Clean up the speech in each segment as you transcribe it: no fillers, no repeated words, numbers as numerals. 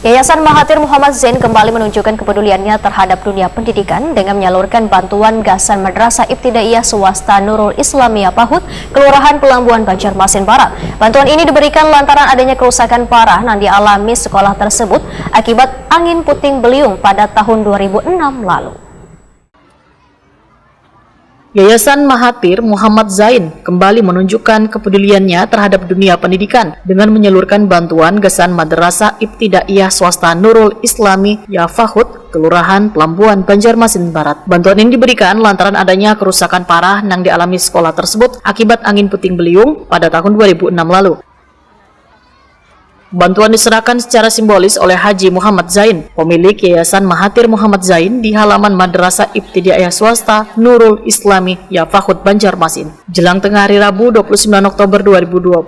Yayasan Mahathir Muhammad Zain kembali menunjukkan kepeduliannya terhadap dunia pendidikan dengan menyalurkan bantuan gasan Madrasah Ibtidaiyah Swasta Nurul Islamiyah Pahut, Kelurahan Pelambuan, Banjarmasin Barat. Bantuan ini diberikan lantaran adanya kerusakan parah yang dialami sekolah tersebut akibat angin puting beliung pada tahun 2006 lalu. Yayasan Mahathir Muhammad Zain kembali menunjukkan kepeduliannya terhadap dunia pendidikan dengan menyalurkan bantuan gasan Madrasah Ibtidaiyah Swasta Nurul Islamiyah Pahut, Kelurahan Pelambuan, Banjarmasin Barat. Bantuan ini diberikan lantaran adanya kerusakan parah yang dialami sekolah tersebut akibat angin puting beliung pada tahun 2006 lalu. Bantuan diserahkan secara simbolis oleh Haji Muhammad Zain, pemilik Yayasan Mahathir Muhammad Zain di halaman Madrasah Ibtidaiyah Swasta Nurul Islamiyah Pahut, Banjarmasin, jelang tengah hari Rabu 29 Oktober 2025.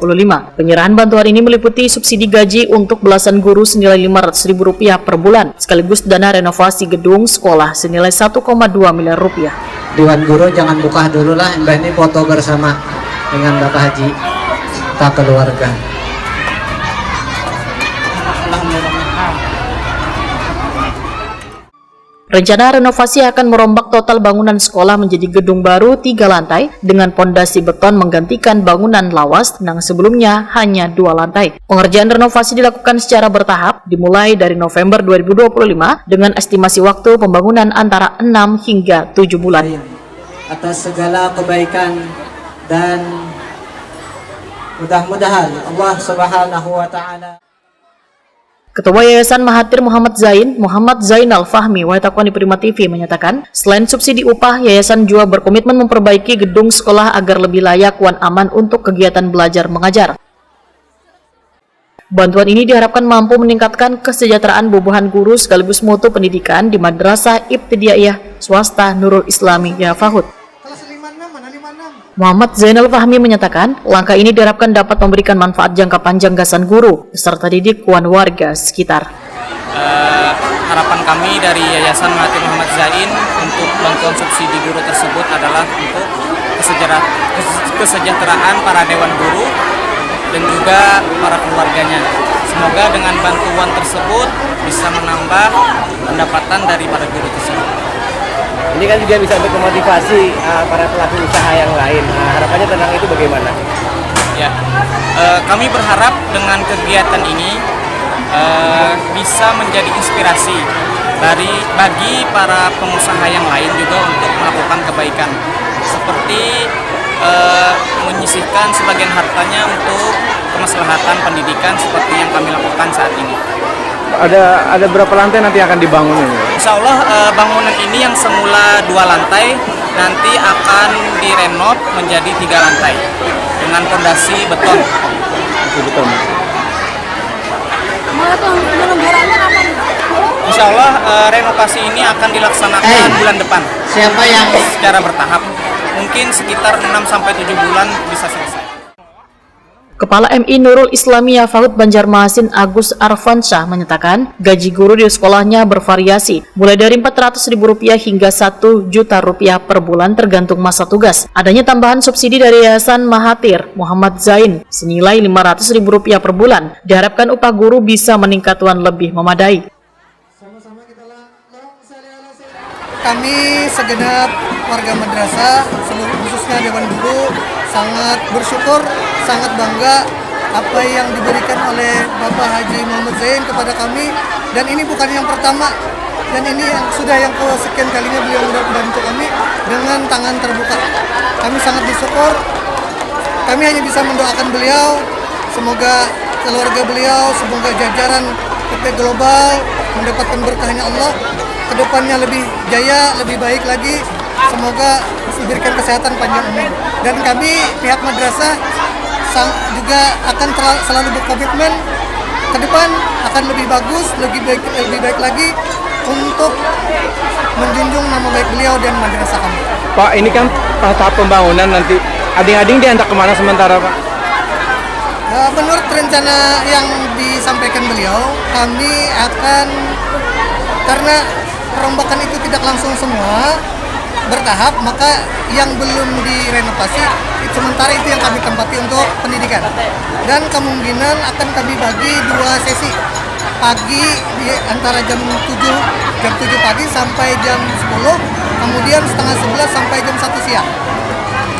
Penyerahan bantuan ini meliputi subsidi gaji untuk belasan guru senilai Rp500.000 per bulan, sekaligus dana renovasi gedung sekolah senilai Rp1,2 miliar. Dewan Guru jangan buka dulu lah, Mbak, ini foto bersama dengan Bapak Haji, kita keluarga. Rencana renovasi akan merombak total bangunan sekolah menjadi gedung baru 3 lantai dengan pondasi beton menggantikan bangunan lawas yang sebelumnya hanya 2 lantai. Pengerjaan renovasi dilakukan secara bertahap dimulai dari November 2025 dengan estimasi waktu pembangunan antara 6 hingga 7 bulan. Atas segala kebaikan dan mudah-mudahan Allah Subhanahu wa Ta'ala. Ketua Yayasan Mahathir Muhammad Zain, Muhammad Zainal Fahmi, Waitakwan di Prima TV menyatakan, selain subsidi upah, yayasan juga berkomitmen memperbaiki gedung sekolah agar lebih layak dan aman untuk kegiatan belajar mengajar. Bantuan ini diharapkan mampu meningkatkan kesejahteraan bubuhan guru sekaligus mutu pendidikan di Madrasah Ibtidaiyah Swasta Nurul Islamiyah Pahut. Muhammad Zainal Fahmi menyatakan, langkah ini diharapkan dapat memberikan manfaat jangka panjang gasan guru, peserta didik, dan warga sekitar. Harapan kami dari Yayasan Mahathir Muhammad Zain untuk bantuan subsidi guru tersebut adalah untuk kesejahteraan para dewan guru dan juga para keluarganya. Semoga dengan bantuan tersebut bisa menambah pendapatan dari para guru tersebut. Ini kan juga bisa untuk memotivasi para pelaku usaha yang lain. Harapannya tentang itu bagaimana? Ya, kami berharap dengan kegiatan ini bisa menjadi inspirasi bagi para pengusaha yang lain juga untuk melakukan kebaikan, seperti menyisihkan sebagian hartanya untuk kemaslahatan pendidikan seperti yang kami lakukan saat ini. Ada berapa lantai nanti akan dibangun ini? Insya Allah bangunan ini yang semula 2 lantai nanti akan direnov menjadi 3 lantai dengan fondasi beton. Beton. Insya Allah renovasi ini akan dilaksanakan bulan depan. Siapa yang secara bertahap? Mungkin sekitar 6-7 bulan bisa selesai. Kepala MI Nurul Islamiyah Pahut Banjarmasin Agus Arfansyah menyatakan gaji guru di sekolahnya bervariasi, mulai dari Rp400.000 hingga Rp1.000.000 per bulan tergantung masa tugas. Adanya tambahan subsidi dari Yayasan Mahathir Muhammad Zain senilai Rp500.000 per bulan. Diharapkan upah guru bisa meningkat dan lebih memadai. Kami segenap warga madrasah, khususnya Dewan Guru, sangat bersyukur, sangat bangga apa yang diberikan oleh Bapak Haji Muhammad Zain kepada kami, dan ini bukan yang pertama, dan ini yang sudah yang kesekian kalinya beliau membantu kami dengan tangan terbuka. Kami sangat bersyukur. Kami hanya bisa mendoakan beliau, semoga keluarga beliau, semoga jajaran PT Global mendapatkan berkahnya Allah, kedepannya lebih jaya, lebih baik lagi. Semoga diberikan kesehatan panjang umur. Dan kami pihak madrasah juga akan selalu berkomitmen ke depan akan lebih bagus, lebih baik lagi untuk menjunjung nama baik beliau dan madrasah kami. Pak, ini kan tahap pembangunan, nanti ading-ading diantar kemana sementara, Pak? Menurut rencana yang disampaikan beliau, kami akan, karena perombakan itu tidak langsung semua, bertahap, maka yang belum direnovasi sementara itu yang kami tempati untuk pendidikan, dan kemungkinan akan kami bagi 2 sesi. pagi di antara jam 7 pagi sampai jam 10, kemudian setengah 11 sampai jam 1 siang.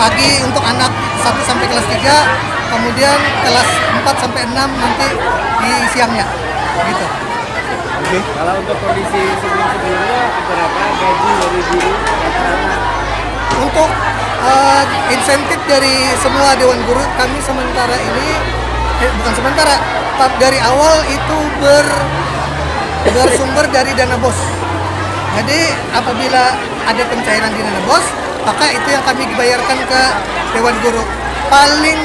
Pagi untuk anak 1 sampai kelas 3, kemudian kelas 4 sampai 6 nanti di siangnya. Gitu. Kalau untuk kondisi sebelum-sebelumnya, berapa gaji dari guru rata-rata? Untuk insentif dari semua Dewan Guru kami sementara ini, bukan sementara, dari awal itu bersumber dari dana BOS. Jadi apabila ada pencairan di dana BOS, maka itu yang kami bayarkan ke Dewan Guru. Paling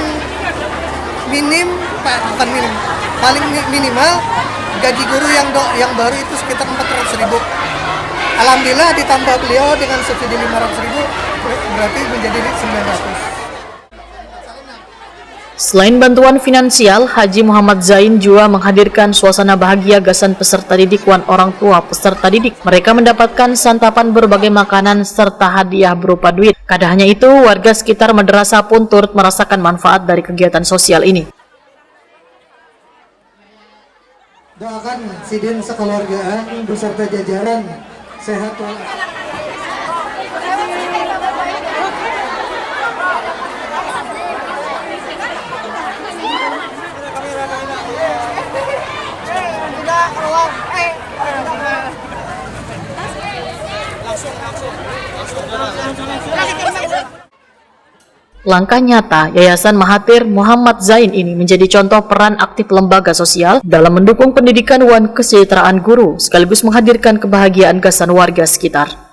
minimal gaji guru yang baru itu sekitar 400.000. Alhamdulillah ditambah beliau dengan subsidi 500.000, berarti menjadi 900. Selain bantuan finansial, Haji Muhammad Zain juga menghadirkan suasana bahagia gasan peserta didik wan orang tua peserta didik. Mereka mendapatkan santapan berbagai makanan serta hadiah berupa duit. Kada hanya itu, warga sekitar madrasah pun turut merasakan manfaat dari kegiatan sosial ini. Doakan sidin sekeluargaan beserta jajaran sehat walafiat. Langkah nyata Yayasan Mahathir Muhammad Zain ini menjadi contoh peran aktif lembaga sosial dalam mendukung pendidikan wan kesejahteraan guru sekaligus menghadirkan kebahagiaan gasan warga sekitar.